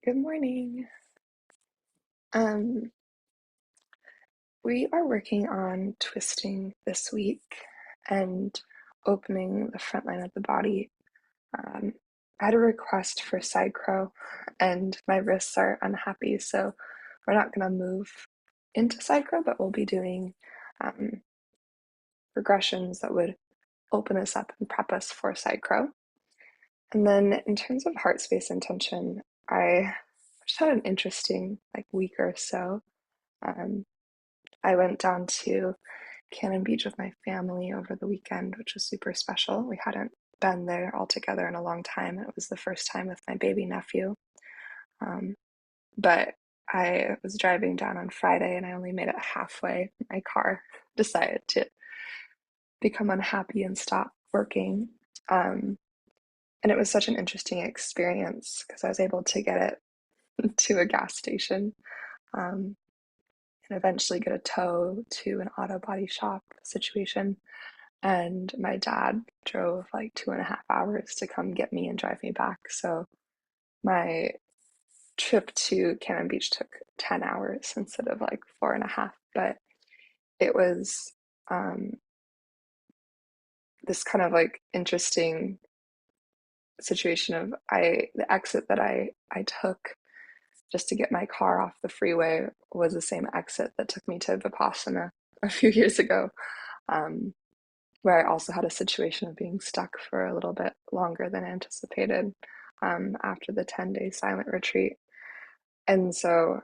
Good morning. Um, we are working on twisting this week and opening the front line of the body. Um, I had a request for side crow, and my wrists are unhappy, so we're not going to move into side crow, but we'll be doing um, progressions that would open us up and prep us for side crow. And then in terms of heart space intention, I just had an interesting week or so. Um, I went down to Cannon Beach with my family over the weekend, which was super special. We hadn't been there all together in a long time. It was the first time with my baby nephew. Um, but I was driving down on Friday and I only made it halfway. My car decided to become unhappy and stop working. Um, and it was such an interesting experience because I was able to get it to a gas station, and eventually get a tow to an auto body shop situation. And my dad drove like 2.5 hours to come get me and drive me back. So my trip to Cannon Beach took 10 hours instead of like 4.5. But it was this kind of interesting situation of the exit that I took just to get my car off the freeway was the same exit that took me to Vipassana a few years ago. Um, where I also had a situation of being stuck for a little bit longer than anticipated, after the 10-day silent retreat. And so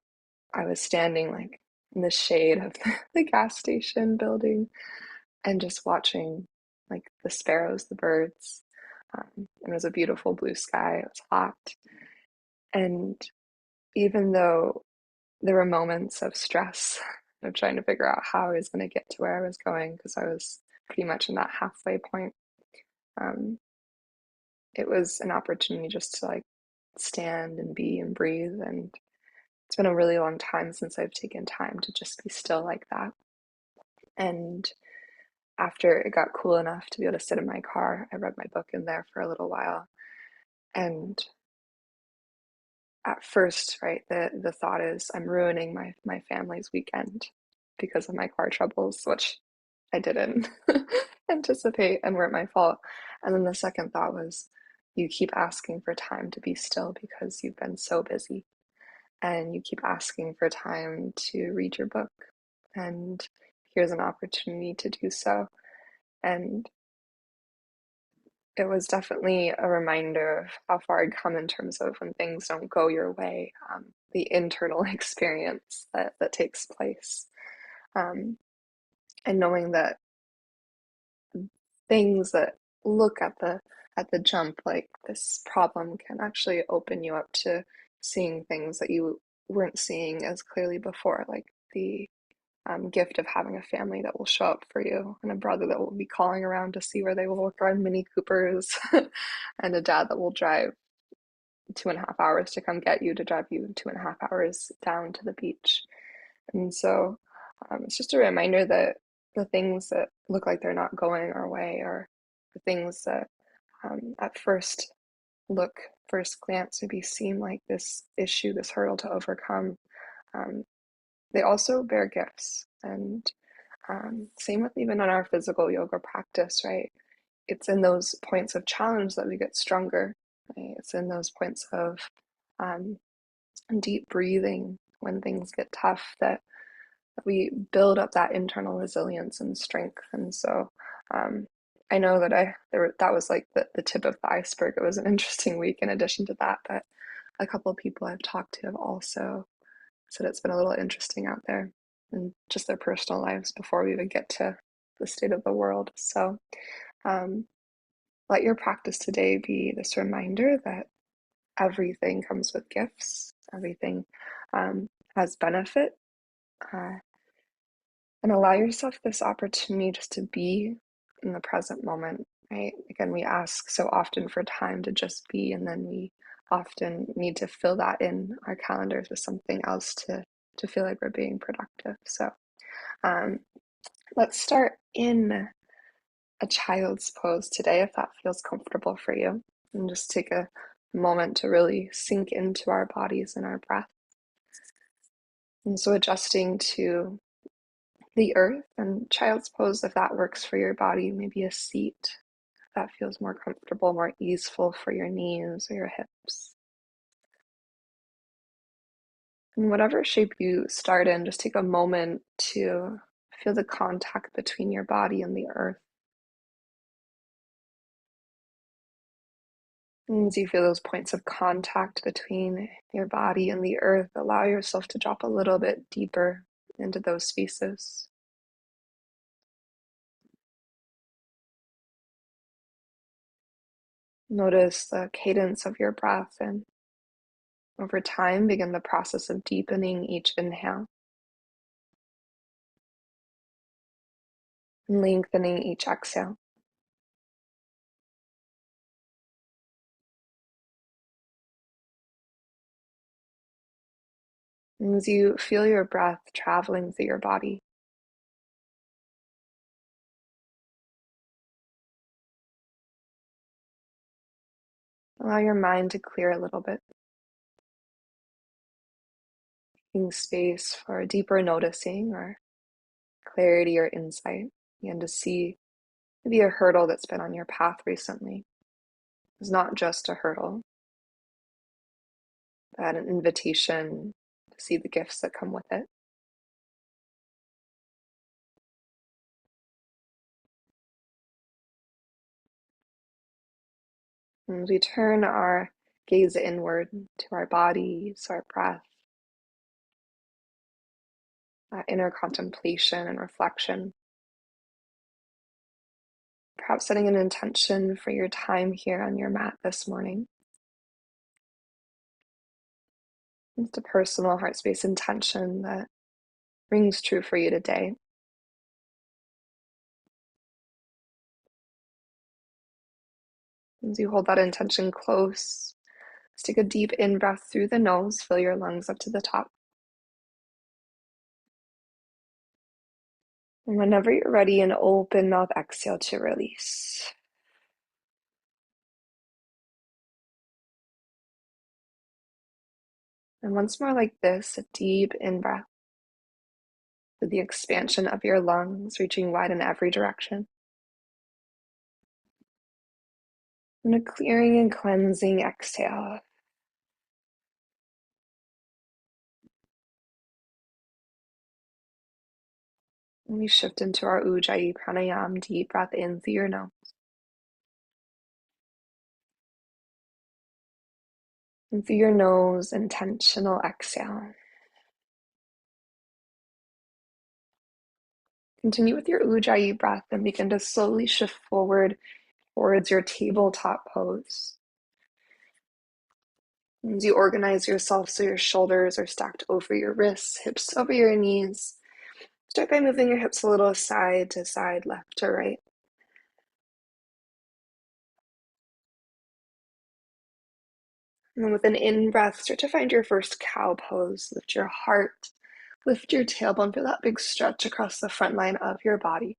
I was standing in the shade of the gas station building and just watching the sparrows, the birds. It was a beautiful blue sky. It was hot. And even though there were moments of stress of trying to figure out how I was going to get to where I was going, because I was pretty much in that halfway point, um, it was an opportunity just to stand and be and breathe. And it's been a really long time since I've taken time to just be still like that. And after it got cool enough to be able to sit in my car, I read my book in there for a little while. And at first, right, the thought is I'm ruining my family's weekend because of my car troubles, which I didn't anticipate and weren't my fault. And then the second thought was, you keep asking for time to be still because you've been so busy, and you keep asking for time to read your book. And here's an opportunity to do so. And it was definitely a reminder of how far I'd come in terms of when things don't go your way, the internal experience that takes place. Um, and knowing that things that look at the jump like this problem can actually open you up to seeing things that you weren't seeing as clearly before, like the gift of having a family that will show up for you, and a brother that will be calling around to see where they will work on Mini Coopers, and a dad that will drive 2.5 hours to come get you, to drive you 2.5 hours down to the beach. And so it's just a reminder that the things that look like they're not going our way, or the things that at look, first glance, maybe seem like this issue, this hurdle to overcome, um, they also bear gifts. And same with even in our physical yoga practice, right? It's in those points of challenge that we get stronger, right? It's in those points of um, deep breathing when things get tough that we build up that internal resilience and strength. And so um, I know that that was like the tip of the iceberg. It was an interesting week in addition to that, but a couple of people I've talked to have also said it's been a little interesting out there in just their personal lives before we even get to the state of the world. So um, let your practice today be this reminder that everything comes with gifts, everything has benefit, uh, and allow yourself this opportunity just to be in the present moment, right? Again, we ask so often for time to just be, and then we often need to fill that in our calendars with something else to feel like we're being productive. So um, let's start in a child's pose today, if that feels comfortable for you. And just take a moment to really sink into our bodies and our breath. And so adjusting to the earth and child's pose, if that works for your body, maybe a seat that feels more comfortable, more easeful for your knees or your hips. In whatever shape you start in, just take a moment to feel the contact between your body and the earth. And as you feel those points of contact between your body and the earth, allow yourself to drop a little bit deeper into those spaces. Notice the cadence of your breath, and over time, begin the process of deepening each inhale and lengthening each exhale. And as you feel your breath traveling through your body, allow your mind to clear a little bit, making space for deeper noticing or clarity or insight. Begin to see maybe a hurdle that's been on your path recently. It's not just a hurdle, but an invitation to see the gifts that come with it. And as we turn our gaze inward to our bodies, our breath, inner contemplation and reflection, perhaps setting an intention for your time here on your mat this morning. It's a personal heart space intention that rings true for you today. As you hold that intention close, let's take a deep in-breath through the nose, fill your lungs up to the top. And whenever you're ready, an open mouth exhale to release. And once more like this, a deep in-breath with the expansion of your lungs, reaching wide in every direction. And a clearing and cleansing exhale. And we shift into our Ujjayi Pranayam, deep breath in through your nose. And through your nose, intentional exhale. Continue with your Ujjayi breath and begin to slowly shift forward towards your tabletop pose. As you organize yourself so your shoulders are stacked over your wrists, hips over your knees, start by moving your hips a little side to side, left to right. And then with an in-breath, start to find your first cow pose. Lift your heart, lift your tailbone, feel that big stretch across the front line of your body.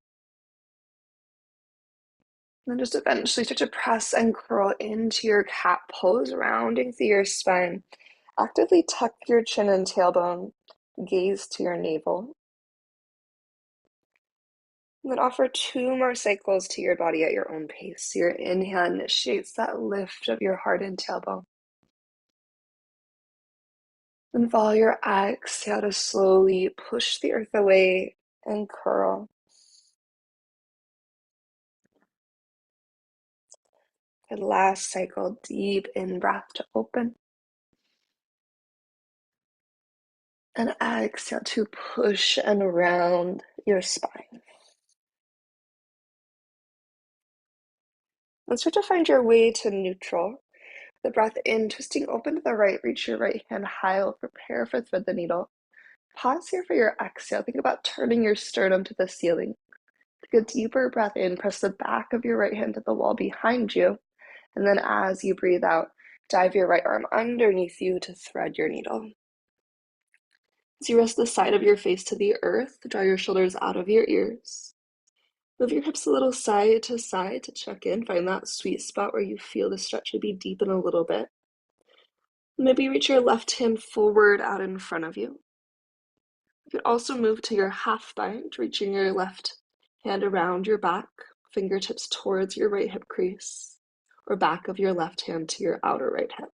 And then just eventually start to press and curl into your cat pose, rounding through your spine. Actively tuck your chin and tailbone, gaze to your navel. And then offer 2 more cycles to your body at your own pace. Your inhale initiates that lift of your heart and tailbone. And follow your exhale to slowly push the earth away and curl. Good, last cycle, deep in breath to open. And exhale to push and round your spine. And start to find your way to neutral. The breath in, twisting open to the right, reach your right hand high, prepare for thread the needle. Pause here for your exhale. Think about turning your sternum to the ceiling. Take a deeper breath in, press the back of your right hand to the wall behind you. And then as you breathe out, dive your right arm underneath you to thread your needle. As you rest the side of your face to the earth, draw your shoulders out of your ears. Move your hips a little side to check in. Find that sweet spot where you feel the stretch maybe deepen a little bit. Maybe reach your left hand forward out in front of you. You could also move to your half bind, reaching your left hand around your back, fingertips towards your right hip crease, or back of your left hand to your outer right hip.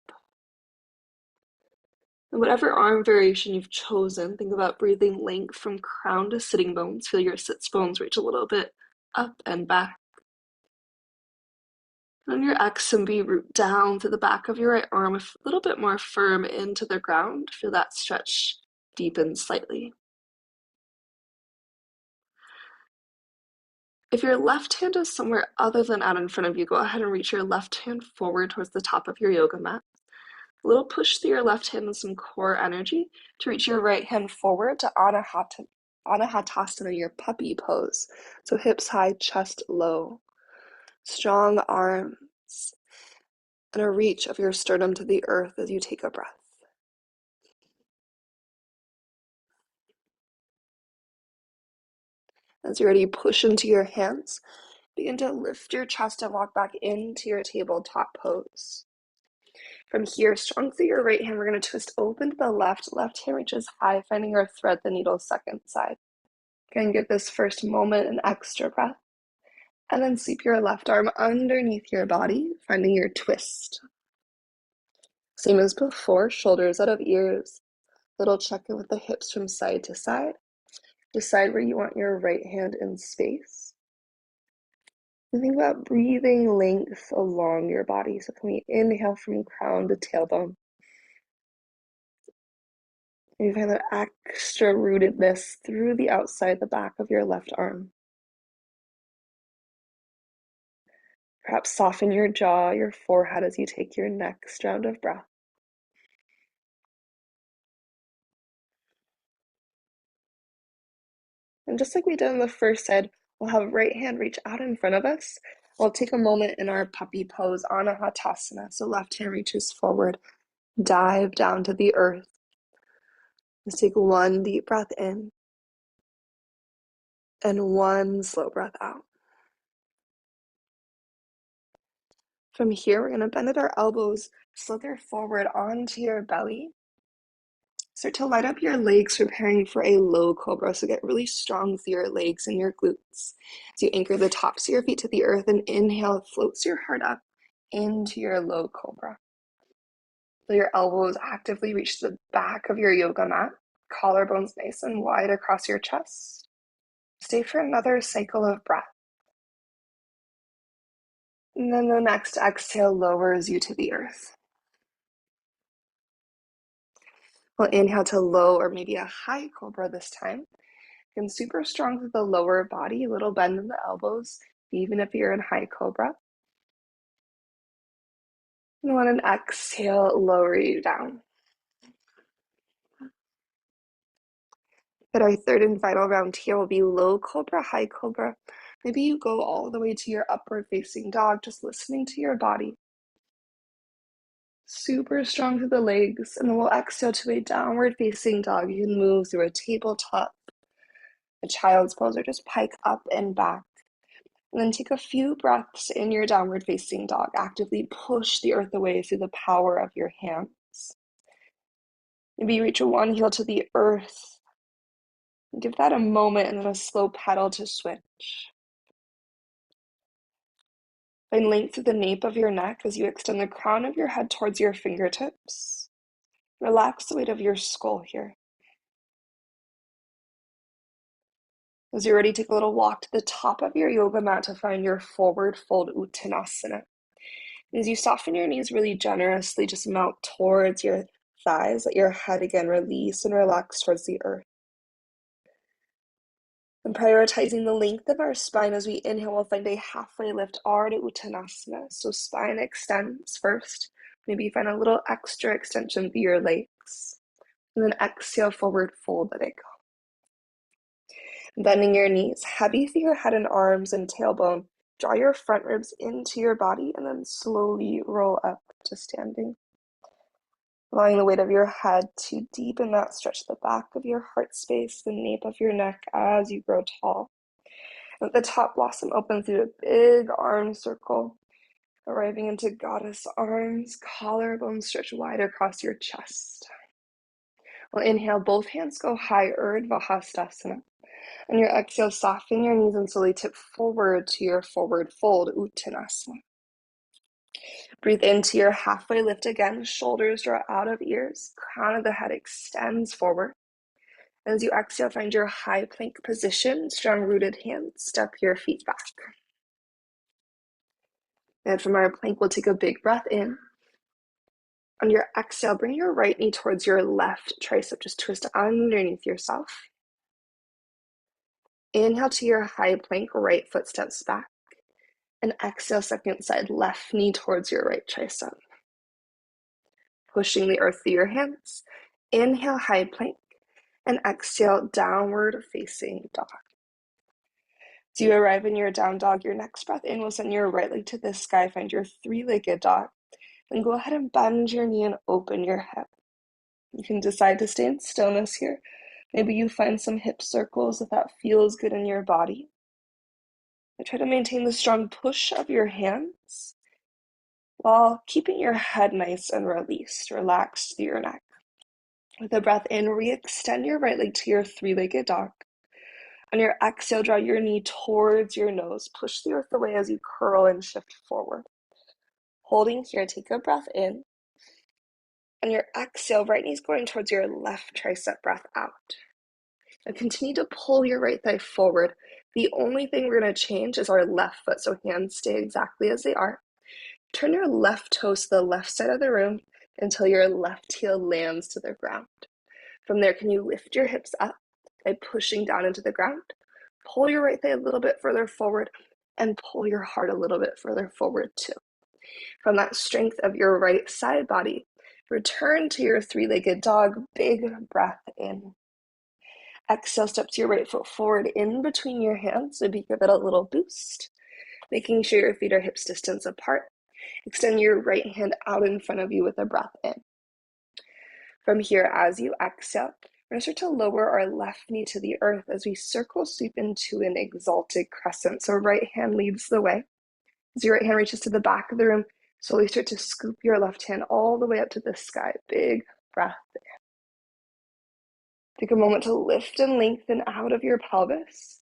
And whatever arm variation you've chosen, think about breathing length from crown to sitting bones. Feel your sits bones reach a little bit up and back. On your exhale, root down to the back of your right arm, a little bit more firm into the ground. Feel that stretch deepen slightly. If your left hand is somewhere other than out in front of you, go ahead and reach your left hand forward towards the top of your yoga mat. A little push through your left hand and some core energy to reach your right hand forward to Anahatasana, your puppy pose. So hips high, chest low. Strong arms and a reach of your sternum to the earth as you take a breath. As you're ready, push into your hands. Begin to lift your chest and walk back into your tabletop pose. From here, strong through your right hand, we're going to twist open to the left. Left hand reaches high, finding your thread the needle's second side. Again, give this first moment an extra breath. And then sweep your left arm underneath your body, finding your twist. Same as before, shoulders out of ears. Little check in with the hips from side to side. Decide where you want your right hand in space. And think about breathing length along your body. So can we inhale from crown to tailbone? And you find that extra rootedness through the outside, the back of your left arm. Perhaps soften your jaw, your forehead as you take your next round of breath. And just like we did on the first side, we'll have right hand reach out in front of us. We'll take a moment in our puppy pose, Anahatasana. So left hand reaches forward, dive down to the earth. Let's take one deep breath in and one slow breath out. From here, we're going to bend at our elbows, slither forward onto your belly. Start to light up your legs, preparing for a low cobra. So get really strong through your legs and your glutes. As you anchor the tops of your feet to the earth and inhale, floats your heart up into your low cobra. So your elbows actively reach the back of your yoga mat. Collarbones nice and wide across your chest. Stay for another cycle of breath. And then the next exhale lowers you to the earth. We'll inhale to low or maybe a high cobra this time. And super strong through the lower body, a little bend in the elbows, even if you're in high cobra. And on an exhale, lower you down. But our third and final round here will be low cobra, high cobra. Maybe you go all the way to your upward facing dog, just listening to your body. Super strong through the legs, and then we'll exhale to a downward facing dog. You can move through a tabletop, a child's pose, or just pike up and back. And then take a few breaths in your downward facing dog. Actively push the earth away through the power of your hands. Maybe reach one heel to the earth. Give that a moment and then a slow pedal to switch. Find length through the nape of your neck as you extend the crown of your head towards your fingertips. Relax the weight of your skull here. As you're ready, take a little walk to the top of your yoga mat to find your forward fold Uttanasana. As you soften your knees really generously, just melt towards your thighs. Let your head again release and relax towards the earth. And prioritizing the length of our spine as we inhale, we'll find a halfway lift, Ardha Uttanasana. So spine extends first. Maybe find a little extra extension through your legs. And then exhale, forward fold, let it go. Bending your knees, heavy through your head and arms and tailbone. Draw your front ribs into your body and then slowly roll up to standing. Allowing the weight of your head to deepen that stretch the back of your heart space, the nape of your neck as you grow tall. Let the top blossom open through a big arm circle. Arriving into goddess arms, collarbone stretch wide across your chest. We'll inhale, both hands go high, Urdhva Hastasana. On your exhale, soften your knees and slowly tip forward to your forward fold, Uttanasana. Breathe into your halfway lift again, shoulders draw out of ears, crown of the head extends forward. As you exhale, find your high plank position, strong rooted hands, step your feet back. And from our plank, we'll take a big breath in. On your exhale, bring your right knee towards your left tricep, just twist underneath yourself. Inhale to your high plank, right foot steps back. And exhale, second side, left knee towards your right tricep. Pushing the earth through your hands. Inhale, high plank. And exhale, downward facing dog. As you arrive in your down dog, your next breath in will send your right leg to the sky. Find your three-legged dog. Then go ahead and bend your knee and open your hip. You can decide to stay in stillness here. Maybe you find some hip circles if that feels good in your body. And try to maintain the strong push of your hands while keeping your head nice and released, relaxed through your neck. With a breath in, re-extend your right leg to your three-legged dog. On your exhale, draw your knee towards your nose. Push the earth away as you curl and shift forward. Holding here, take a breath in. On your exhale, right knee's going towards your left tricep, breath out. And continue to pull your right thigh forward. The only thing we're going to change is our left foot, so hands stay exactly as they are. Turn your left toes to the left side of the room until your left heel lands to the ground. From there, can you lift your hips up by pushing down into the ground? Pull your right thigh a little bit further forward and pull your heart a little bit further forward too. From that strength of your right side body, return to your three-legged dog. Big breath in. Exhale, step to your right foot forward in between your hands. So give it a little boost, making sure your feet are hips distance apart. Extend your right hand out in front of you with a breath in. From here, as you exhale, we're going to start to lower our left knee to the earth as we circle sweep into an exalted crescent. So right hand leads the way. As your right hand reaches to the back of the room, slowly start to scoop your left hand all the way up to the sky. Big breath in. Take a moment to lift and lengthen out of your pelvis.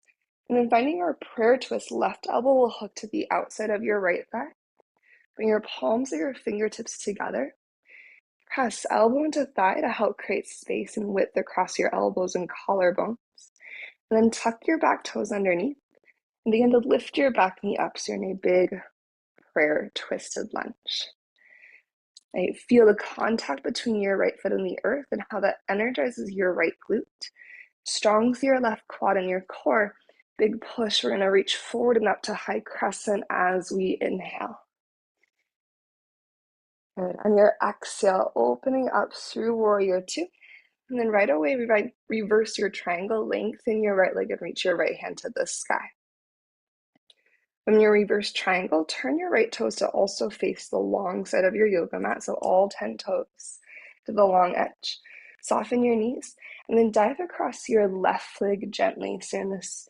And then finding our prayer twist, left elbow will hook to the outside of your right thigh. Bring your palms of your fingertips together. Press elbow into thigh to help create space and width across your elbows and collarbones. And then tuck your back toes underneath and begin to lift your back knee up so you're in a big prayer twisted lunge. I feel the contact between your right foot and the earth and how that energizes your right glute. Strong through your left quad and your core. Big push. We're going to reach forward and up to high crescent as we inhale. Good. On your exhale, opening up through warrior two. And then right away, reverse your triangle, lengthen your right leg and reach your right hand to the sky. From your reverse triangle, turn your right toes to also face the long side of your yoga mat, so all 10 toes to the long edge. Soften your knees, and then dive across your left leg gently, so in this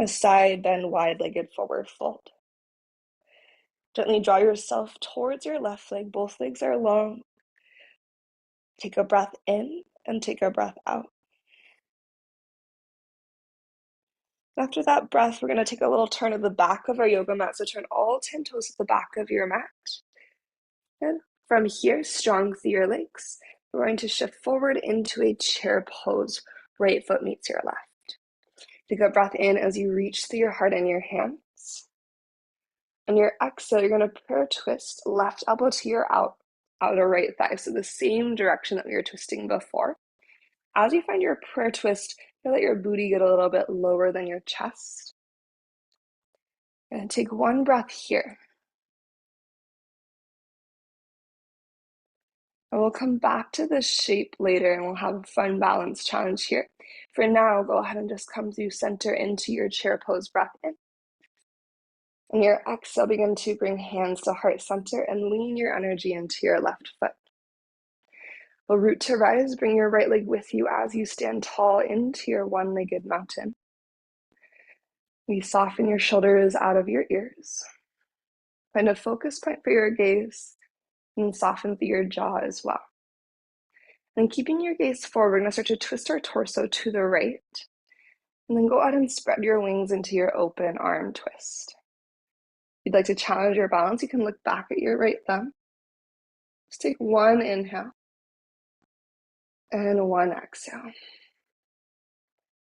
side bend, wide-legged forward fold. Gently draw yourself towards your left leg. Both legs are long. Take a breath in and take a breath out. After that breath, we're going to take a little turn of the back of our yoga mat. So turn all 10 toes to the back of your mat. And from here, strong through your legs, we're going to shift forward into a chair pose. Right foot meets your left. Take a breath in as you reach through your heart and your hands. On your exhale, you're going to prayer twist, left elbow to your outer right thigh. So the same direction that we were twisting before. As you find your prayer twist, you let your booty get a little bit lower than your chest. And take one breath here. And we'll come back to this shape later and we'll have a fun balance challenge here. For now, go ahead and just come through center into your chair pose, breath in. On your exhale, begin to bring hands to heart center and lean your energy into your left foot. We'll root to rise, bring your right leg with you as you stand tall into your one-legged mountain. We soften your shoulders out of your ears. Find a focus point for your gaze and soften through your jaw as well. And keeping your gaze forward, we're going to start to twist our torso to the right. And then go ahead and spread your wings into your open arm twist. If you'd like to challenge your balance, you can look back at your right thumb. Just take one inhale and one exhale.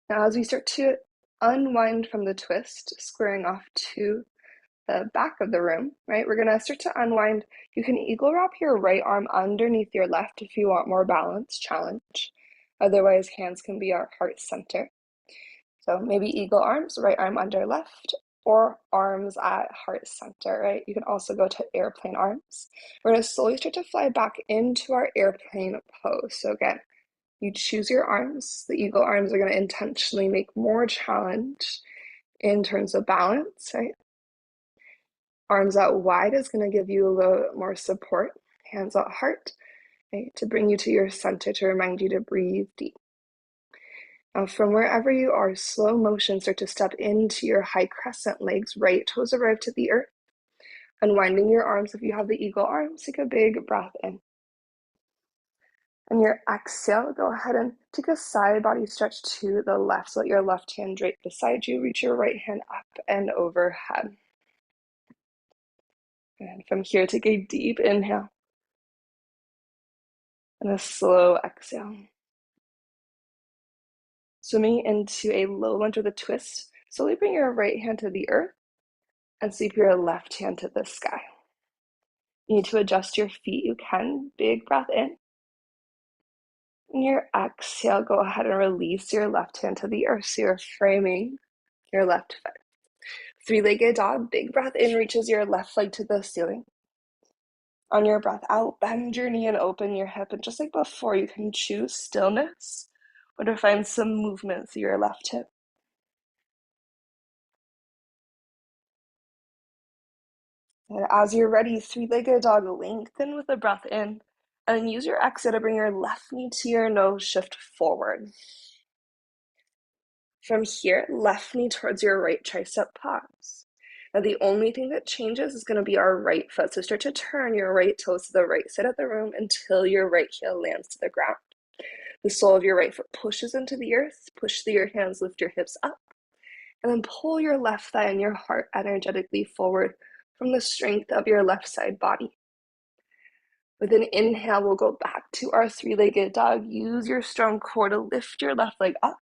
Now, as we start to unwind from the twist, squaring off to the back of the room, right? We're gonna start to unwind. You can eagle wrap your right arm underneath your left if you want more balance challenge. Otherwise, hands can be our heart center. So maybe eagle arms, right arm under left, or arms at heart center, right? You can also go to airplane arms. We're gonna slowly start to fly back into our airplane pose. So again, you choose your arms. The eagle arms are gonna intentionally make more challenge in terms of balance, right? Arms out wide is going to give you a little bit more support. Hands out heart, right, to bring you to your center, to remind you to breathe deep. Now, from wherever you are, slow motion, start to step into your high crescent legs. Right toes arrive to the earth. Unwinding your arms. If you have the eagle arms, take a big breath in. And your exhale, go ahead and take a side body stretch to the left. So let your left hand drape beside you. Reach your right hand up and overhead. And from here, take a deep inhale and a slow exhale. Swimming into a low lunge with a twist. Slowly bring your right hand to the earth and sweep your left hand to the sky. You need to adjust your feet. You can. Big breath in. And your exhale, go ahead and release your left hand to the earth. So you're framing your left foot. Three-legged dog. Big breath in, reaches your left leg to the ceiling. On your breath out, bend your knee and open your hip. And just like before, you can choose stillness or to find some movement through your left hip. And as you're ready, three-legged dog, lengthen with a breath in, and then use your exhale to bring your left knee to your nose, shift forward. From here, left knee towards your right tricep, pause. Now the only thing that changes is going to be our right foot. So start to turn your right toes to the right side of the room until your right heel lands to the ground. The sole of your right foot pushes into the earth. Push through your hands, lift your hips up, and then pull your left thigh and your heart energetically forward from the strength of your left side body. With an inhale, we'll go back to our three-legged dog. Use your strong core to lift your left leg up.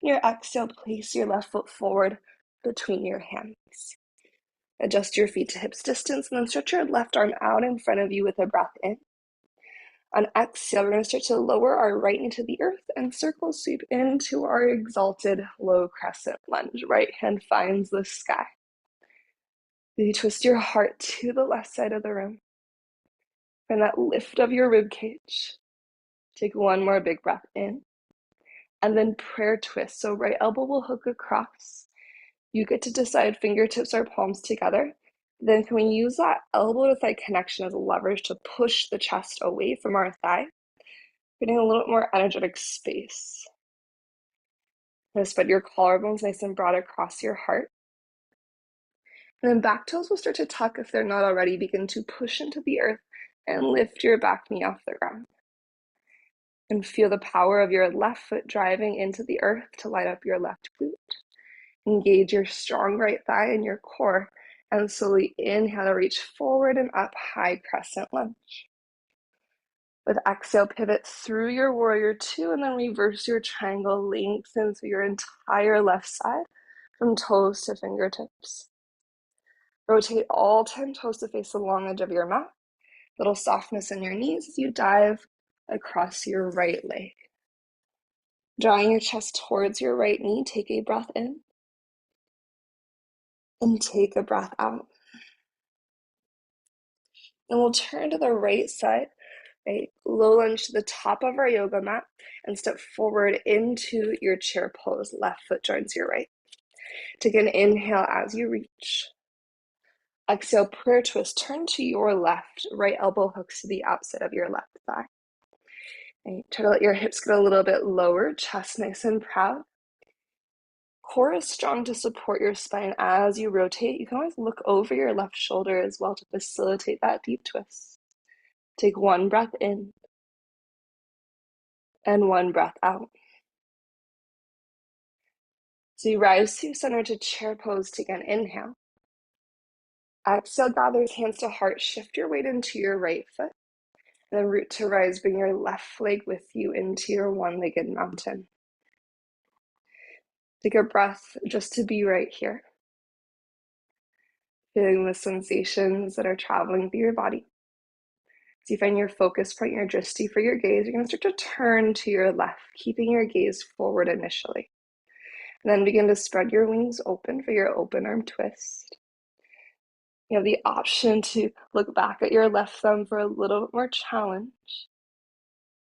Your exhale, place your left foot forward between your hands. Adjust your feet to hips distance and then stretch your left arm out in front of you with a breath in. On exhale, we're going to start to lower our right knee to the earth and circle sweep into our exalted low crescent lunge. Right hand finds the sky. You twist your heart to the left side of the room. Find that lift of your rib cage. Take one more big breath in. And then prayer twist. So right elbow will hook across. You get to decide fingertips or palms together. Then can we use that elbow to thigh connection as a leverage to push the chest away from our thigh, getting a little bit more energetic space. Now spread your collarbones nice and broad across your heart. And then back toes will start to tuck if they're not already. Begin to push into the earth and lift your back knee off the ground. And feel the power of your left foot driving into the earth to light up your left glute. Engage your strong right thigh and your core, and slowly inhale to reach forward and up, high crescent lunge. With exhale, pivot through your warrior two, and then reverse your triangle, lengthen through your entire left side from toes to fingertips. Rotate all 10 toes to face the long edge of your mat. Little softness in your knees as you dive across your right leg. Drawing your chest towards your right knee, take a breath in and take a breath out. And we'll turn to the right side, right? Low lunge to the top of our yoga mat and step forward into your chair pose. Left foot joins your right. Take an inhale as you reach. Exhale, prayer twist. Turn to your left. Right elbow hooks to the outside of your left thigh. And try to let your hips get a little bit lower, chest nice and proud. core is strong to support your spine as you rotate. You can always look over your left shoulder as well to facilitate that deep twist. Take one breath in and one breath out. So you rise to center to chair pose to again inhale. Exhale, gather hands to heart, shift your weight into your right foot. And then root to rise, bring your left leg with you into your one-legged mountain. Take a breath just to be right here. Feeling the sensations that are traveling through your body. As you find your focus point, your drishti for your gaze, you're going to start to turn to your left, keeping your gaze forward initially. And then begin to spread your wings open for your open arm twist. You have the option to look back at your left thumb for a little bit more challenge.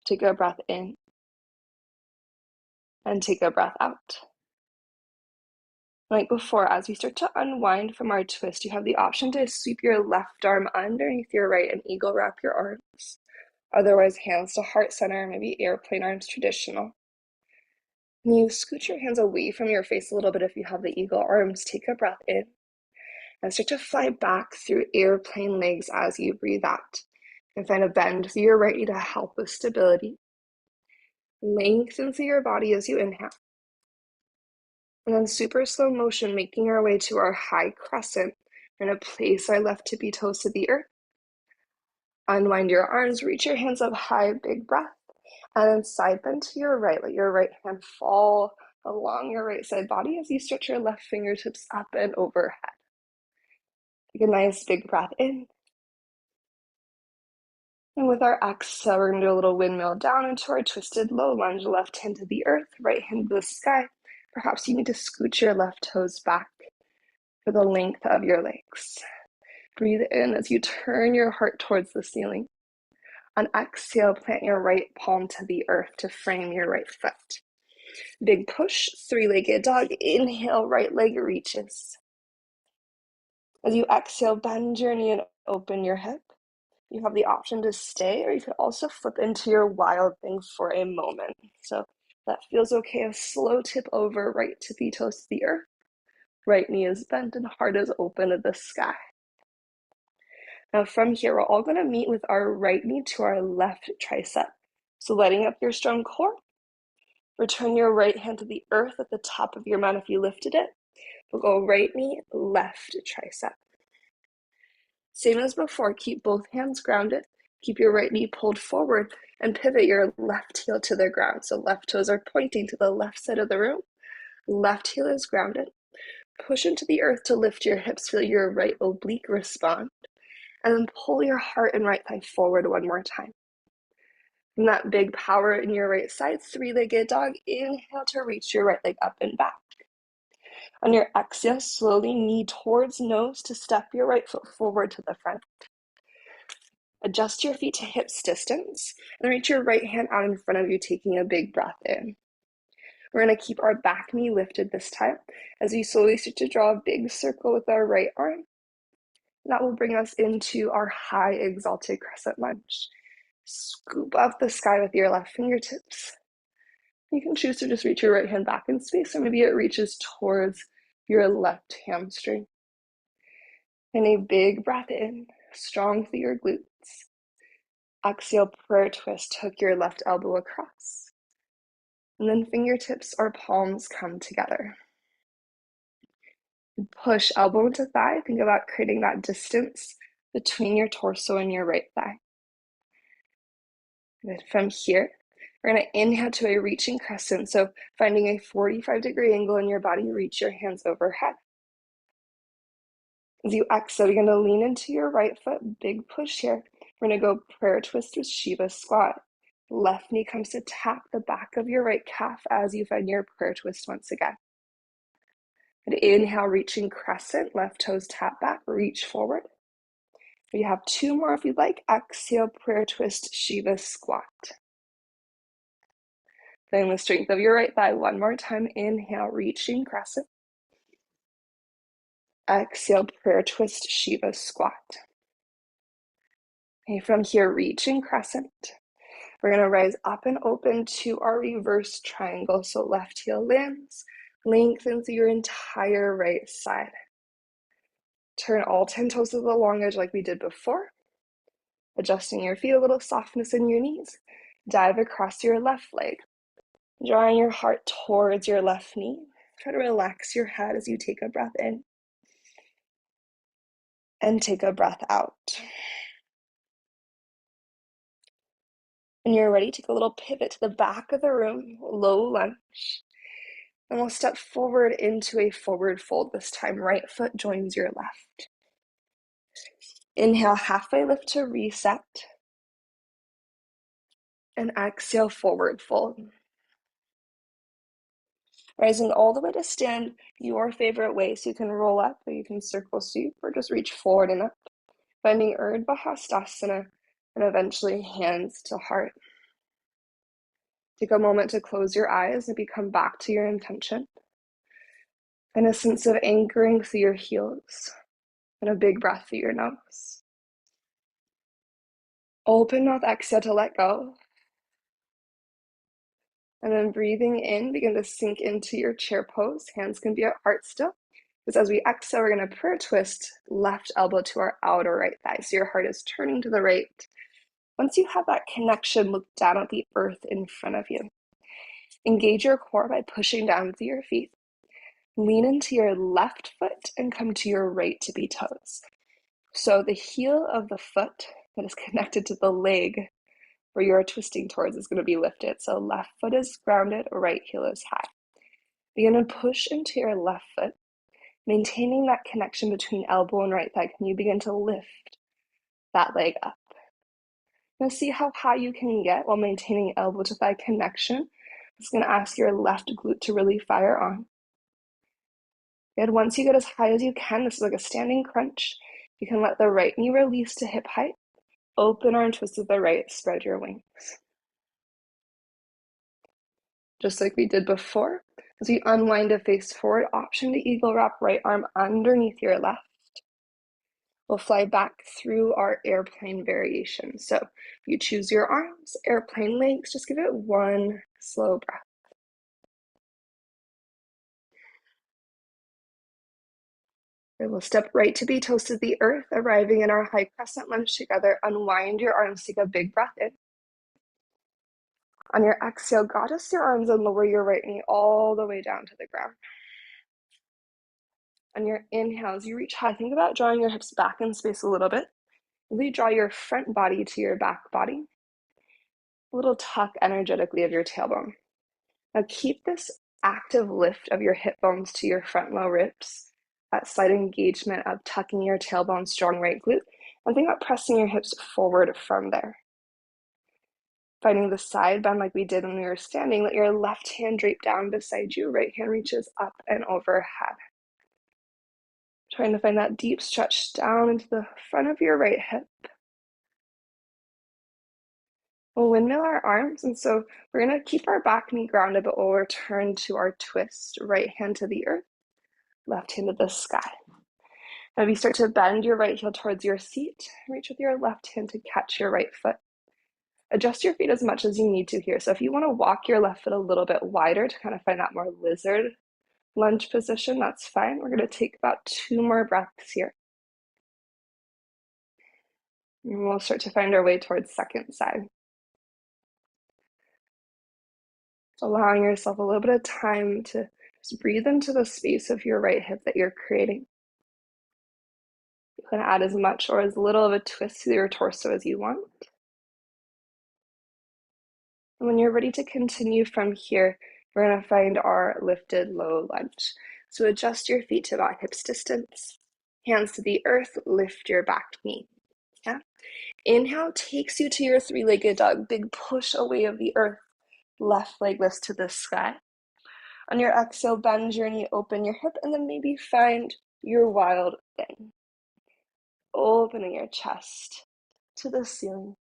Take a breath in and take a breath out. Like before, as we start to unwind from our twist, you have the option to sweep your left arm underneath your right and eagle wrap your arms. Otherwise, hands to heart center, maybe airplane arms traditional. And you scoot your hands away from your face a little bit if you have the eagle arms. Take a breath in and start to fly back through airplane legs as you breathe out. And find a bend through your right knee to help with stability. Lengthen through your body as you inhale. And then super slow motion, making our way to our high crescent. We're going to place our left tippy toes to the earth. Unwind your arms, reach your hands up high, big breath. And then side bend to your right. Let your right hand fall along your right side body as you stretch your left fingertips up and overhead. Take a nice big breath in. And with our exhale, we're going to do a little windmill down into our twisted low lunge, left hand to the earth, right hand to the sky. Perhaps you need to scoot your left toes back for the length of your legs. Breathe in as you turn your heart towards the ceiling. On exhale, plant your right palm to the earth to frame your right foot. Big push, three-legged dog. Inhale, right leg reaches. As you exhale, bend your knee and open your hip. You have the option to stay, or you could also flip into your wild thing for a moment. So if that feels okay, a slow tip over, right tippy toes to the earth. Right knee is bent and heart is open to the sky. Now from here, we're all going to meet with our right knee to our left tricep. So letting up your strong core. Return your right hand to the earth at the top of your mat if you lifted it. We'll go right knee, left tricep. Same as before, keep both hands grounded. Keep your right knee pulled forward and pivot your left heel to the ground. So left toes are pointing to the left side of the room. Left heel is grounded. Push into the earth to lift your hips. Feel your right oblique respond. And then pull your heart and right thigh forward one more time. From that big power in your right side, three-legged dog. Inhale to reach your right leg up and back. On your exhale, slowly knee towards nose to step your right foot forward to the front. Adjust your feet to hips distance and reach your right hand out in front of you, taking a big breath in. We're going to keep our back knee lifted this time as we slowly start to draw a big circle with our right arm. That will bring us into our high exalted crescent lunge. Scoop up the sky with your left fingertips. You can choose to just reach your right hand back in space, or maybe it reaches towards your left hamstring. And a big breath in, strong through your glutes. Exhale, prayer twist, hook your left elbow across. And then fingertips or palms come together. Push elbow into thigh. Think about creating that distance between your torso and your right thigh. And then from here, we're going to inhale to a reaching crescent. So finding a 45-degree angle in your body, reach your hands overhead. As you exhale, you're going to lean into your right foot, big push here. We're going to go prayer twist with Shiva squat. Left knee comes to tap the back of your right calf as you find your prayer twist once again. And inhale, reaching crescent, left toes tap back, reach forward. You have two more if you'd like. Exhale, prayer twist, Shiva squat. Then the strength of your right thigh, one more time. Inhale, reaching crescent. Exhale, prayer twist, Shiva squat. Okay, from here, reaching crescent. We're going to rise up and open to our reverse triangle. So left heel lands, Lengthen through your entire right side. Turn all 10 toes to the long edge like we did before. Adjusting your feet, a little softness in your knees. Dive across your left leg. Drawing your heart towards your left knee. Try to relax your head as you take a breath in. And take a breath out. When you're ready, take a little pivot to the back of the room, low lunge. And we'll step forward into a forward fold this time. Right foot joins your left. Inhale, halfway lift to reset. And exhale, forward fold. Rising all the way to stand your favorite way. So you can roll up, or you can circle sweep, or just reach forward and up. Finding Urdhva Hastasana, and eventually hands to heart. Take a moment to close your eyes and come back to your intention. And a sense of anchoring through your heels. And a big breath through your nose. Open mouth, exhale to let go. And then breathing in, begin to sink into your chair pose. Hands can be at heart still. Because as we exhale, we're going to prayer twist left elbow to our outer right thigh. So your heart is turning to the right. Once you have that connection, look down at the earth in front of you. Engage your core by pushing down with your feet. Lean into your left foot and come to your right tippy toes. So the heel of the foot that is connected to the leg where you're twisting towards is going to be lifted. So left foot is grounded, right heel is high. Begin to push into your left foot, maintaining that connection between elbow and right thigh. Can you begin to lift that leg up? Now see how high you can get while maintaining elbow to thigh connection. It's going to ask your left glute to really fire on. Good. Once you get as high as you can, this is like a standing crunch. You can let the right knee release to hip height. Open arm twist to the right, spread your wings. Just like we did before, as we unwind to face forward, option to eagle wrap, right arm underneath your left. We'll fly back through our airplane variation. So if you choose your arms, airplane legs, just give it one slow breath. And we'll step right to be toes to the earth, arriving in our high crescent lunge together. Unwind your arms, take a big breath in. On your exhale, goddess your arms and lower your right knee all the way down to the ground. On your inhales, you reach high. Think about drawing your hips back in space a little bit. Really draw your front body to your back body. A little tuck energetically of your tailbone. Now keep this active lift of your hip bones to your front low ribs. That slight engagement of tucking your tailbone, strong right glute. And think about pressing your hips forward from there. Finding the side bend like we did when we were standing. Let your left hand drape down beside you. Right hand reaches up and overhead. Trying to find that deep stretch down into the front of your right hip. We'll windmill our arms, and so we're going to keep our back knee grounded, but we'll return to our twist. Right hand to the earth, left hand to the sky. Now, if you start to bend your right heel towards your seat, reach with your left hand to catch your right foot. Adjust your feet as much as you need to here. So if you want to walk your left foot a little bit wider to kind of find that more lizard lunge position, that's fine. We're going to take about 2 more breaths here. And we'll start to find our way towards second side. Allowing yourself a little bit of time to just breathe into the space of your right hip that you're creating. You can add as much or as little of a twist to your torso as you want. And when you're ready to continue from here, we're going to find our lifted low lunge. So adjust your feet to about hips distance. Hands to the earth, lift your back knee. Yeah. Inhale takes you to your 3-legged dog. Big push away of the earth. Left leg lifts to the sky. On your exhale, bend your knee, open your hip, and then maybe find your wild thing. Opening your chest to the ceiling.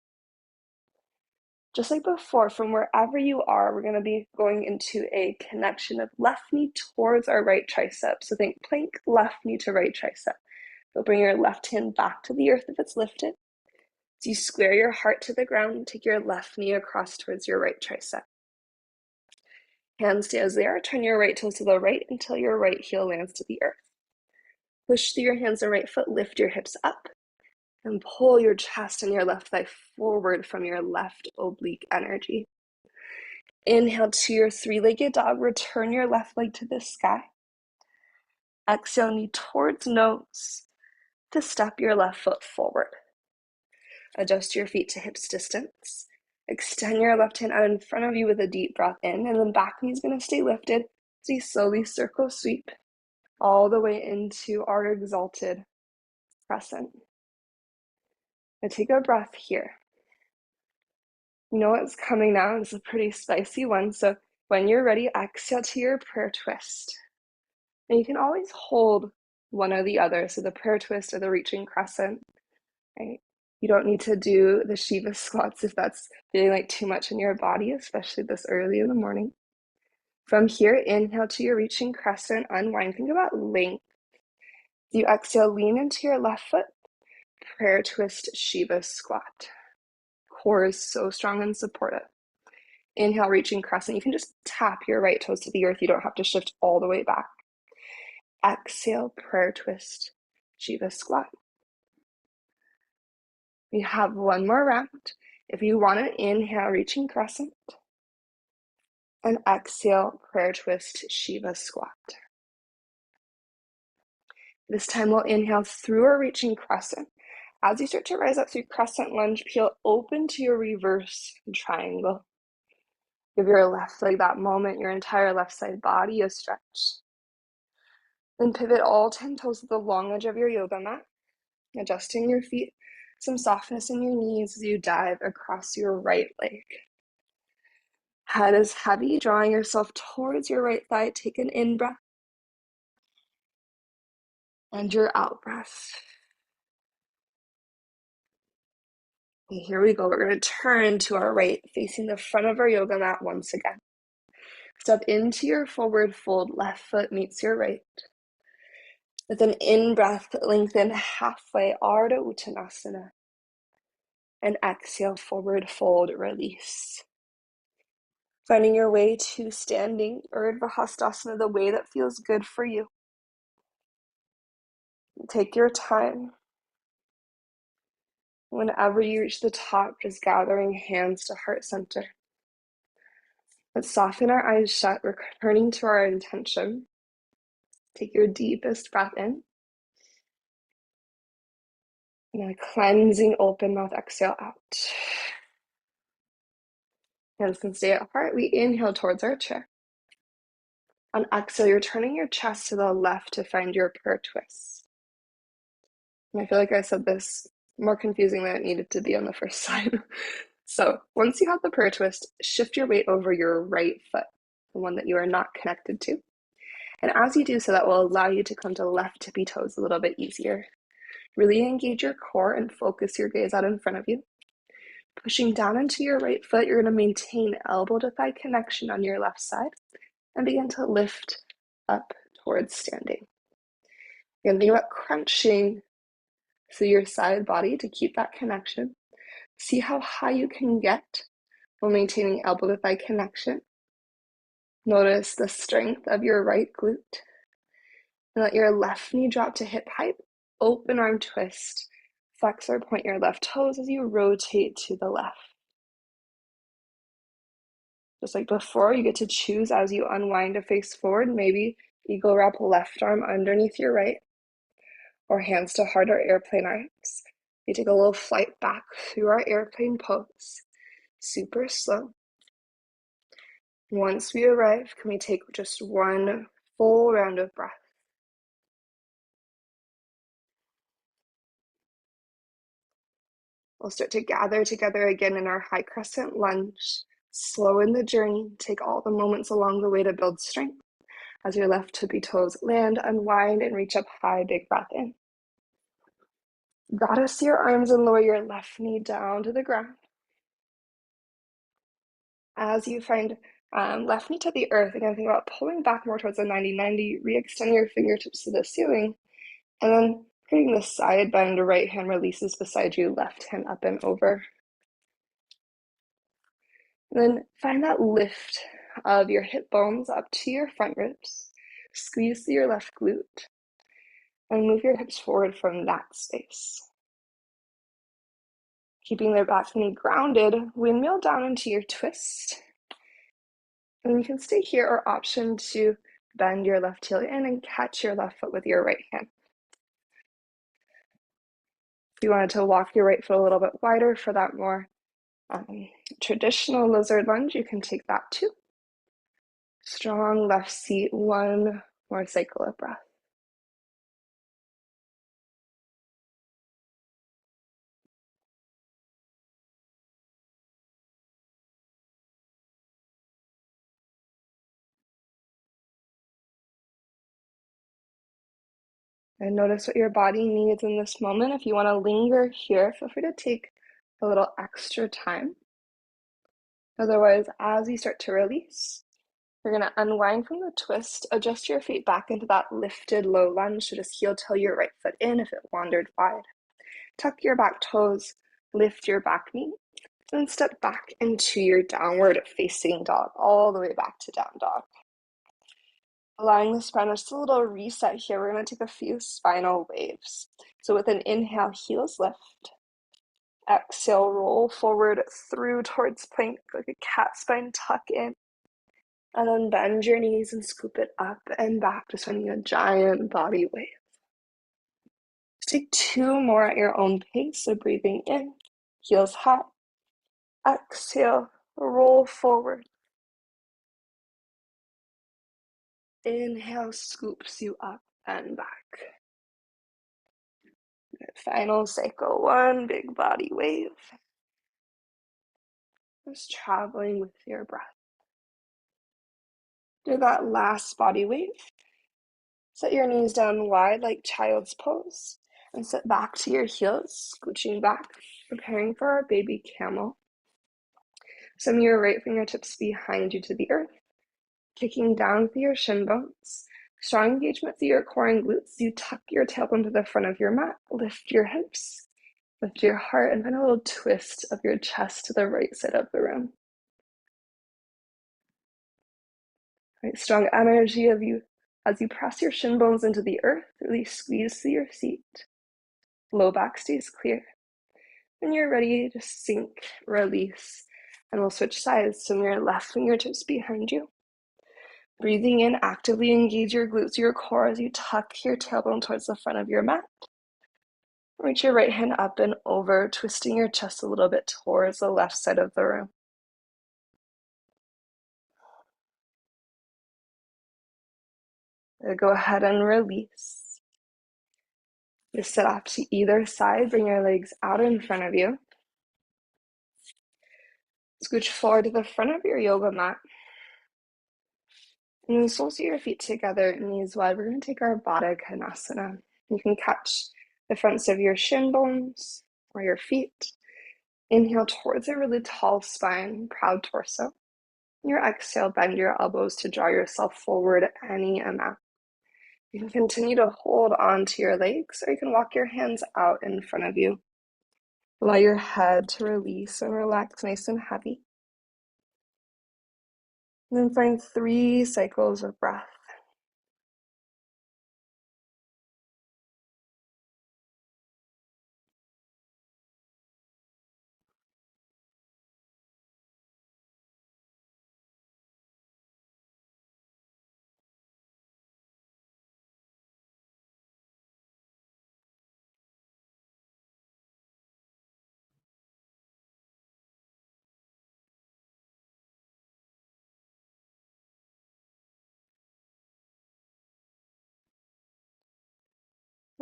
Just like before, from wherever you are, we're going to be going into a connection of left knee towards our right tricep. So think plank, left knee to right tricep. You'll bring your left hand back to the earth if it's lifted. So you square your heart to the ground, take your left knee across towards your right tricep. Hands stay as they are. Turn your right toes to the right until your right heel lands to the earth. Push through your hands and right foot, lift your hips up, and pull your chest and your left thigh forward from your left oblique energy. Inhale to your three-legged dog. Return your left leg to the sky. Exhale, knee towards nose to step your left foot forward. Adjust your feet to hips distance. Extend your left hand out in front of you with a deep breath in, and then back knee is going to stay lifted as you slowly circle sweep all the way into our exalted crescent. Now take a breath here. You know what's coming now? It's a pretty spicy one, so when you're ready, exhale to your prayer twist. And you can always hold one or the other, so the prayer twist or the reaching crescent, right? You don't need to do the Shiva squats if that's feeling like too much in your body, especially this early in the morning. From here, inhale to your reaching crescent, unwind. Think about length. You exhale, lean into your left foot, prayer twist Shiva squat. Core is so strong and supportive. Inhale, reaching crescent. You can just tap your right toes to the earth. You don't have to shift all the way back. Exhale, prayer twist Shiva squat. We have one more round. If you want to, inhale, reaching crescent. And exhale, prayer twist Shiva squat. This time we'll inhale through our reaching crescent. As you start to rise up through crescent lunge, peel open to your reverse triangle. Give your left leg that moment, your entire left side body a stretch. Then pivot all 10 toes to the long edge of your yoga mat, adjusting your feet, some softness in your knees as you dive across your right leg. Head is heavy, drawing yourself towards your right thigh. Take an in-breath and your out-breath. Okay, here we go. We're going to turn to our right, facing the front of our yoga mat once again. Step into your forward fold. Left foot meets your right. With an in-breath, lengthen halfway, Ardha Uttanasana. And exhale, forward fold, release. Finding your way to standing Urdhva Hastasana the way that feels good for you. Take your time. Whenever you reach the top, just gathering hands to heart center. Let's soften our eyes shut, returning to our intention. Take your deepest breath in. And a cleansing open mouth exhale out. Hands can stay apart. We inhale towards our chair. On exhale, you're turning your chest to the left to find your prayer twist. And I feel like I said this more confusing than it needed to be on the first slide. So once you have the prayer twist, shift your weight over your right foot, the one that you are not connected to. And as you do so, that will allow you to come to left tippy toes a little bit easier. Really engage your core and focus your gaze out in front of you. Pushing down into your right foot, you're going to maintain elbow to thigh connection on your left side and begin to lift up towards standing. You're going to think about crunching through your side body to keep that connection. See how high you can get while maintaining elbow to thigh connection. Notice the strength of your right glute. And let your left knee drop to hip height. Open arm twist. Flex or point your left toes as you rotate to the left. Just like before, you get to choose as you unwind to face forward. Maybe eagle wrap left arm underneath your right, or hands to heart or airplane arms. We take a little flight back through our airplane pose. Super slow. Once we arrive, can we take just one full round of breath? We'll start to gather together again in our high crescent lunge. Slow in the journey. Take all the moments along the way to build strength. As your left tippy toes land, unwind and reach up high. Big breath in. Goddess your arms and lower your left knee down to the ground. As you find left knee to the earth, again, think about pulling back more towards the 90-90. Re-extend your fingertips to the ceiling. And then creating the side bend, right hand releases beside you, left hand up and over. And then find that lift of your hip bones up to your front ribs. Squeeze through your left glute and move your hips forward from that space. Keeping the back knee grounded, windmill down into your twist. And you can stay here or option to bend your left heel in and catch your left foot with your right hand. If you wanted to walk your right foot a little bit wider for that more traditional lizard lunge, you can take that too. Strong left seat, one more cycle of breath. And notice what your body needs in this moment. If you want to linger here, feel free to take a little extra time. Otherwise, as you start to release, you're going to unwind from the twist, adjust your feet back into that lifted low lunge. So just heel toe your right foot in if it wandered wide. Tuck your back toes, lift your back knee, and step back into your downward facing dog, all the way back to down dog. Allowing the spine, just a little reset here. We're going to take a few spinal waves. So with an inhale, heels lift. Exhale, roll forward through towards plank, like a cat spine, tuck in. And then bend your knees and scoop it up and back, just finding a giant body wave. Just take two more at your own pace. So breathing in, heels high. Exhale, roll forward. Inhale scoops you up and back. Final cycle, one big body wave. Just traveling with your breath. Do that last body wave. Set your knees down wide like child's pose and sit back to your heels, scooching back, preparing for our baby camel. Send your right fingertips behind you to the earth, kicking down through your shin bones. Strong engagement through your core and glutes. You tuck your tailbone to the front of your mat, lift your hips, lift your heart, and find a little twist of your chest to the right side of the room. Right, strong energy of you as you press your shin bones into the earth, really squeeze through your seat. Low back stays clear. When you're ready, just sink, release, and we'll switch sides. So your left fingertips behind you. Breathing in, actively engage your glutes, your core as you tuck your tailbone towards the front of your mat. Reach your right hand up and over, twisting your chest a little bit towards the left side of the room. Go ahead and release. Just sit off to either side. Bring your legs out in front of you. Scooch forward to the front of your yoga mat. And then soles of your feet together, knees wide. We're going to take our Baddha Konasana. You can catch the fronts of your shin bones or your feet. Inhale towards a really tall spine, proud torso. Your exhale, bend your elbows to draw yourself forward any amount. You can continue to hold on to your legs, or you can walk your hands out in front of you. Allow your head to release and relax nice and heavy. And then find 3 cycles of breath.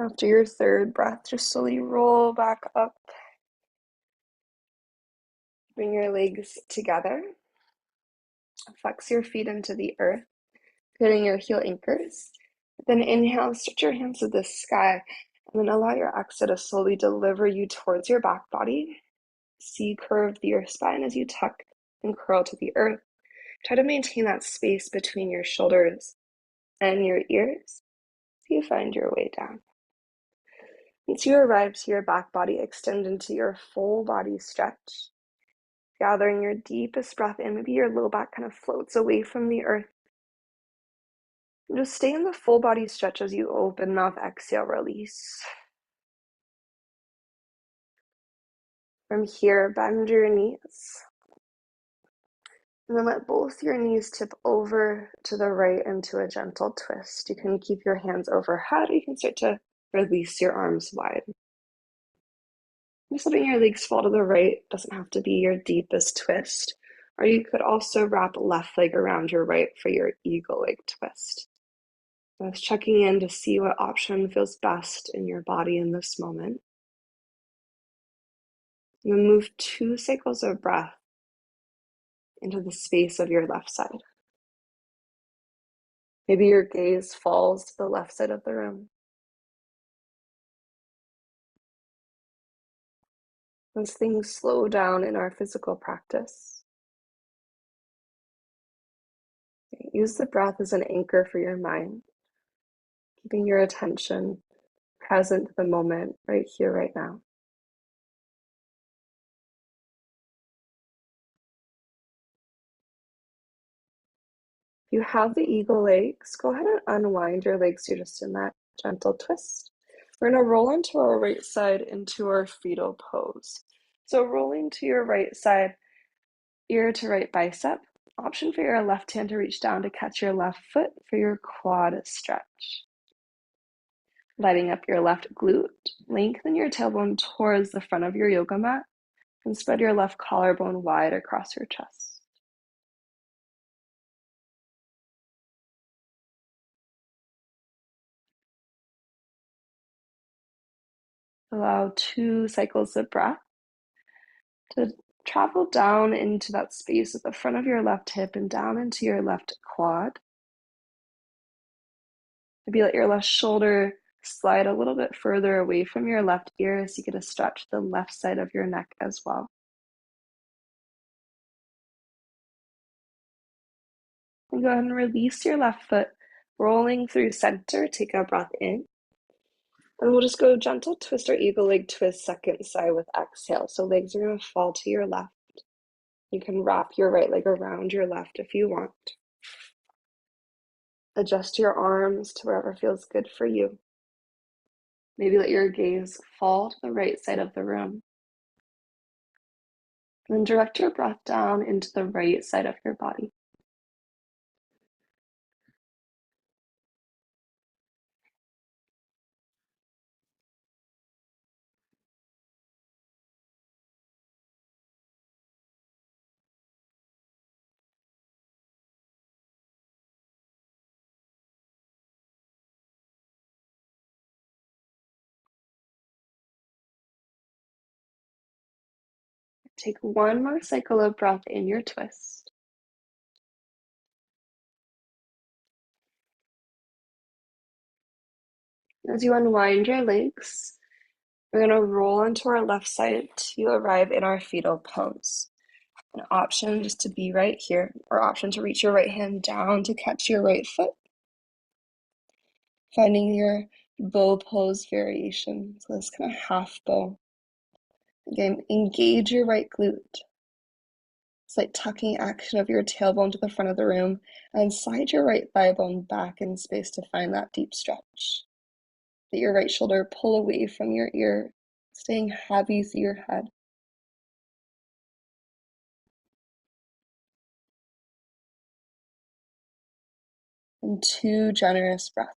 After your 3rd breath, just slowly roll back up. Bring your legs together. Flex your feet into the earth, feeling your heel anchors. Then inhale, stretch your hands to the sky, and then allow your exhale to slowly deliver you towards your back body. C curve through your spine as you tuck and curl to the earth. Try to maintain that space between your shoulders and your ears so you find your way down. Once you arrive to your back body, extend into your full body stretch. Gathering your deepest breath in, maybe your low back kind of floats away from the earth. And just stay in the full body stretch as you open mouth, exhale, release. From here, bend your knees. And then let both your knees tip over to the right into a gentle twist. You can keep your hands overhead, or you can start to release your arms wide. Just letting your legs fall to the right doesn't have to be your deepest twist. Or you could also wrap left leg around your right for your eagle leg twist. Just checking in to see what option feels best in your body in this moment. And then move 2 cycles of breath into the space of your left side. Maybe your gaze falls to the left side of the room. As things slow down in our physical practice, use the breath as an anchor for your mind, keeping your attention present to the moment, right here, right now. If you have the eagle legs, go ahead and unwind your legs. You're just in that gentle twist. We're going to roll onto our right side into our fetal pose. So rolling to your right side, ear to right bicep. Option for your left hand to reach down to catch your left foot for your quad stretch. Lighting up your left glute, lengthen your tailbone towards the front of your yoga mat and spread your left collarbone wide across your chest. Allow 2 cycles of breath to travel down into that space at the front of your left hip and down into your left quad. Maybe let your left shoulder slide a little bit further away from your left ear so you get a stretch the left side of your neck as well. And go ahead and release your left foot, rolling through center. Take a breath in. And we'll just go gentle twist or eagle leg twist second side with exhale. So legs are going to fall to your left. You can wrap your right leg around your left if you want. Adjust your arms to wherever feels good for you. Maybe let your gaze fall to the right side of the room. And then direct your breath down into the right side of your body. Take one more cycle of breath in your twist. As you unwind your legs, we're going to roll onto our left side to arrive in our fetal pose. An option just to be right here, or option to reach your right hand down to catch your right foot. Finding your bow pose variation, so this kind of half bow. Again, engage your right glute. It's like tucking action of your tailbone to the front of the room and slide your right thigh bone back in space to find that deep stretch. Let your right shoulder pull away from your ear, staying heavy through your head. And 2 generous breaths.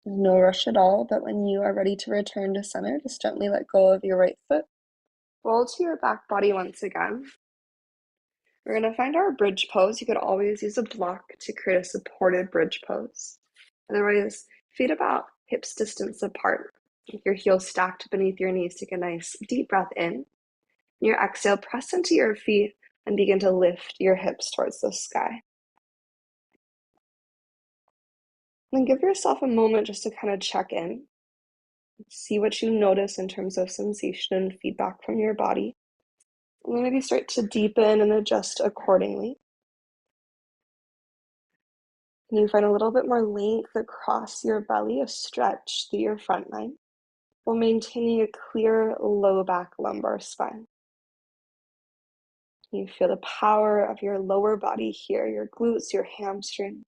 No rush at all, but when you are ready to return to center, just gently let go of your right foot. Roll to your back body once again. We're going to find our bridge pose. You could always use a block to create a supported bridge pose. Otherwise, feet about hips distance apart. Your heels stacked beneath your knees. Take a nice deep breath in. Your exhale, press into your feet and begin to lift your hips towards the sky. And then give yourself a moment just to kind of check in. See what you notice in terms of sensation and feedback from your body. And then maybe start to deepen and adjust accordingly. And you find a little bit more length across your belly, a stretch through your front line, while maintaining a clear low back lumbar spine. You feel the power of your lower body here, your glutes, your hamstrings.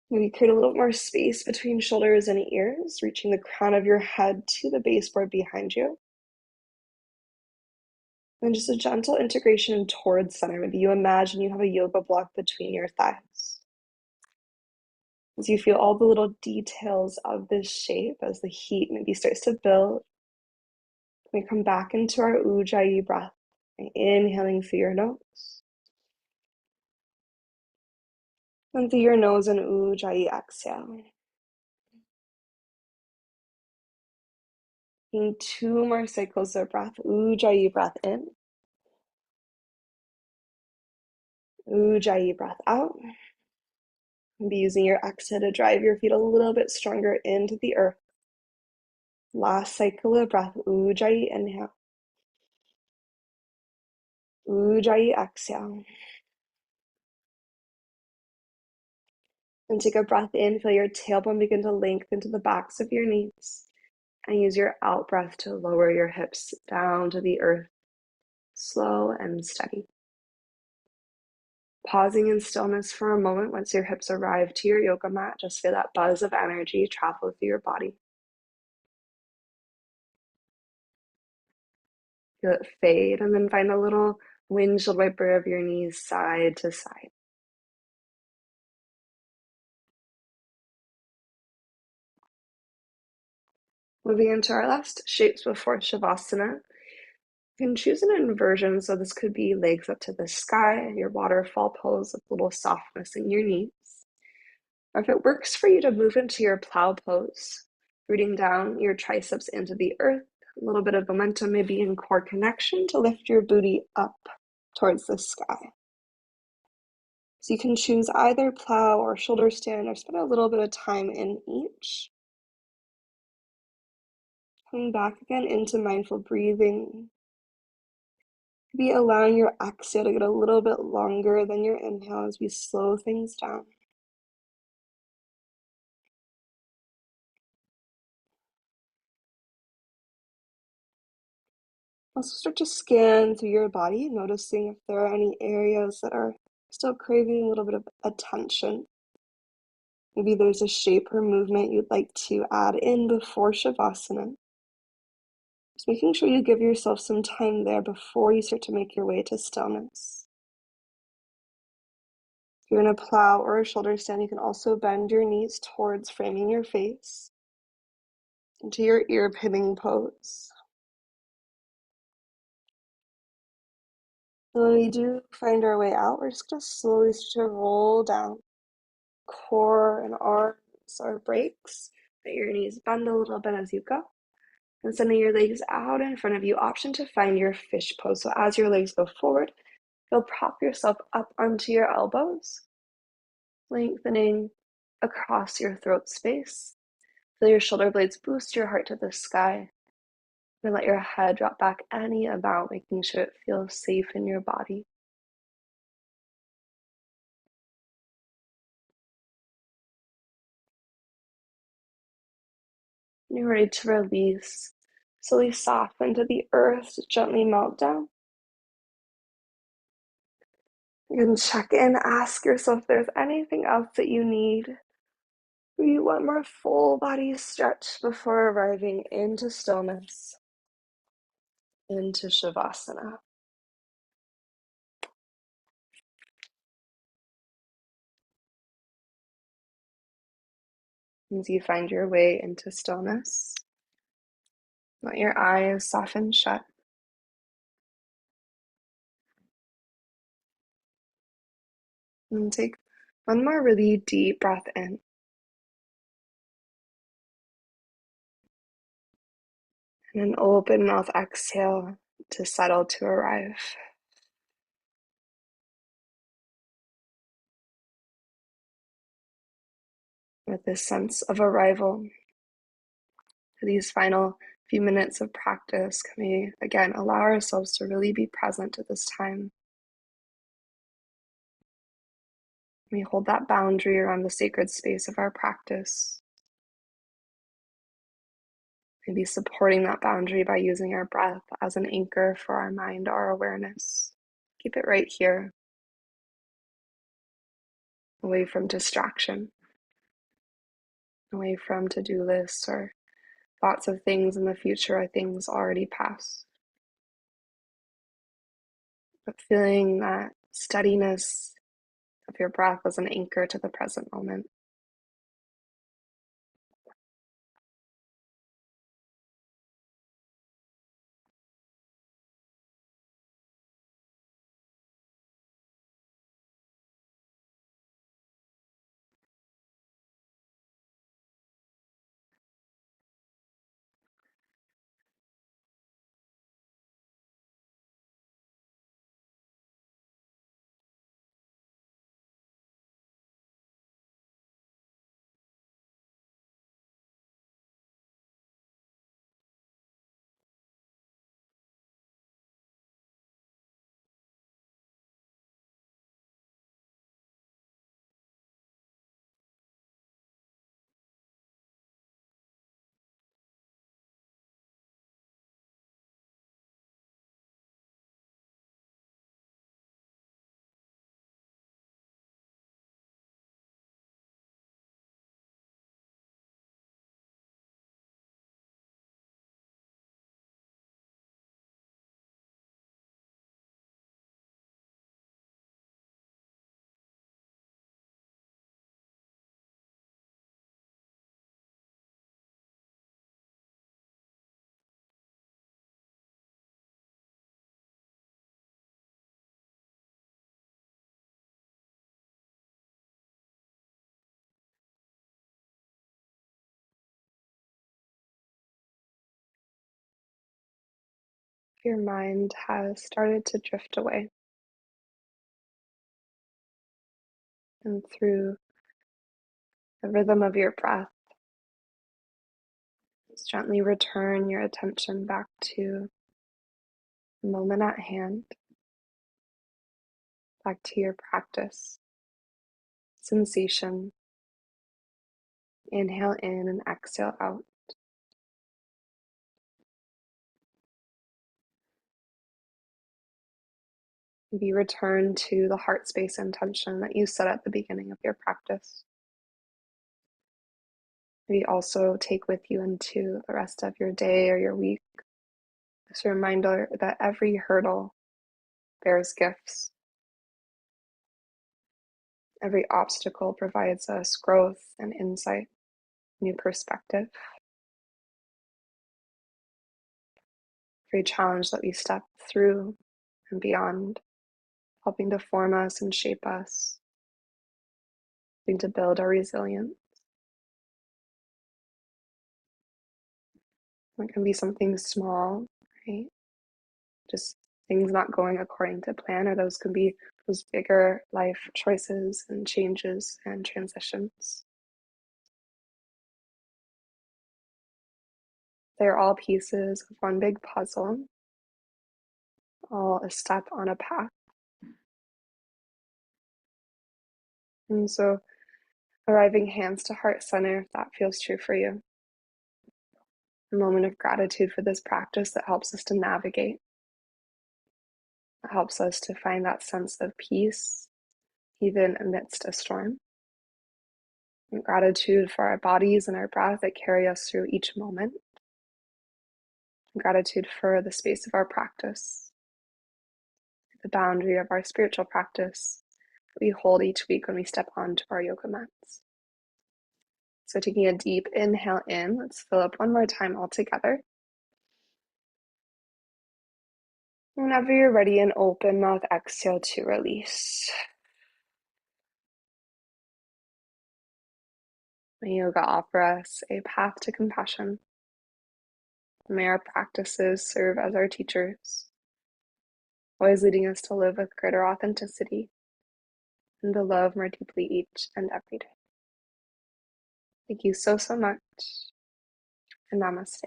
Maybe create a little more space between shoulders and ears, reaching the crown of your head to the baseboard behind you. And just a gentle integration towards center. Maybe you imagine you have a yoga block between your thighs. As you feel all the little details of this shape, as the heat maybe starts to build, we come back into our Ujjayi breath, inhaling through your nose. And through your nose and Ujjayi exhale. And 2 more cycles of breath. Ujjayi breath in. Ujjayi breath out. And be using your exhale to drive your feet a little bit stronger into the earth. Last cycle of breath. Ujjayi inhale. Ujjayi exhale. And take a breath in. Feel your tailbone begin to lengthen to the backs of your knees. And use your out breath to lower your hips down to the earth. Slow and steady. Pausing in stillness for a moment once your hips arrive to your yoga mat, just feel that buzz of energy travel through your body. Feel it fade, and then find a little windshield wiper of your knees side to side. Moving into our last shapes before Shavasana. You can choose an inversion, so this could be legs up to the sky, your waterfall pose with a little softness in your knees. Or if it works for you to move into your plow pose, rooting down your triceps into the earth, a little bit of momentum maybe in core connection to lift your booty up towards the sky. So you can choose either plow or shoulder stand or spend a little bit of time in each. Coming back again into mindful breathing. Maybe allowing your exhale to get a little bit longer than your inhale as we slow things down. Also start to scan through your body, noticing if there are any areas that are still craving a little bit of attention. Maybe there's a shape or movement you'd like to add in before Shavasana. Just making sure you give yourself some time there before you start to make your way to stillness. If you're in a plow or a shoulder stand, you can also bend your knees towards framing your face into your ear pinning pose. And when we do find our way out, we're just going to slowly start to roll down. Core and arms are breaks. Let your knees bend a little bit as you go. And sending your legs out in front of you, option to find your fish pose. So as your legs go forward, you'll prop yourself up onto your elbows, lengthening across your throat space. Feel your shoulder blades boost your heart to the sky. And let your head drop back any amount, making sure it feels safe in your body. When you're ready to release, slowly soften to the earth, gently melt down. You can check in, ask yourself if there's anything else that you need. Maybe one more full body stretch before arriving into stillness, into Shavasana. As you find your way into stillness, let your eyes soften shut. And take one more really deep breath in. And an open mouth exhale to settle to arrive. With this sense of arrival, for these final few minutes of practice, can we again allow ourselves to really be present at this time? We hold that boundary around the sacred space of our practice. Maybe supporting that boundary by using our breath as an anchor for our mind, our awareness. Keep it right here, away from distraction, away from to-do lists or thoughts of things in the future or things already past. But feeling that steadiness of your breath as an anchor to the present moment. Your mind has started to drift away, and through the rhythm of your breath, just gently return your attention back to the moment at hand, back to your practice, sensation. Inhale in and exhale out. Maybe return to the heart space intention that you set at the beginning of your practice. Maybe also take with you into the rest of your day or your week this reminder that every hurdle bears gifts. Every obstacle provides us growth and insight, new perspective. Every challenge that we step through and beyond, helping to form us and shape us, helping to build our resilience. It can be something small, right? Just things not going according to plan, or those can be those bigger life choices and changes and transitions. They're all pieces of one big puzzle, all a step on a path. And so arriving hands to heart center, if that feels true for you. A moment of gratitude for this practice that helps us to navigate, that helps us to find that sense of peace, even amidst a storm. And gratitude for our bodies and our breath that carry us through each moment. And gratitude for the space of our practice, the boundary of our spiritual practice that we hold each week when we step onto our yoga mats. So taking a deep inhale in, let's fill up one more time all together. Whenever you're ready, an open mouth exhale to release. May yoga offer us a path to compassion. May our practices serve as our teachers, always leading us to live with greater authenticity and to love more deeply each and every day. Thank you so, so much, and namaste.